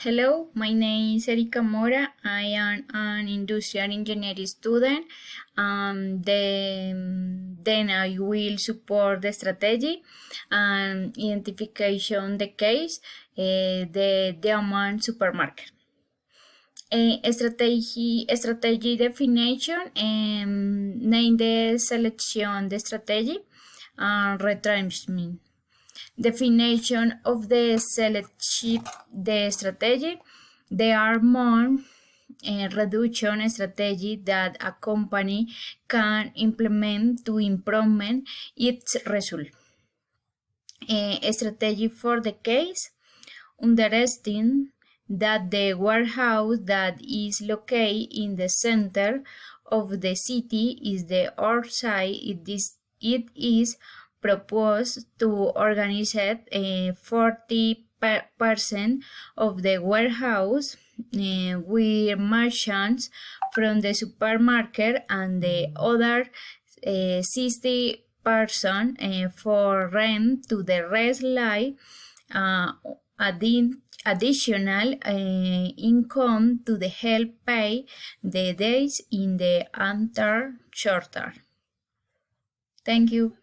Hello, my name is Erika Mora. I am an industrial engineering student. Then I will support the strategy and identification the case, the Diamond supermarket. Strategy definition, name the selection the strategy, retrenchment. Definition of the selection the strategy. There are more reduction strategy that a company can implement to improvement its result. A strategy for the case, understanding that the warehouse that is located in the center of the city is the outside it is proposed to organize 40% of the warehouse with merchants from the supermarket and the other 60% for rent to the rest like additional income to the help pay the days in the entire shorter. Thank you.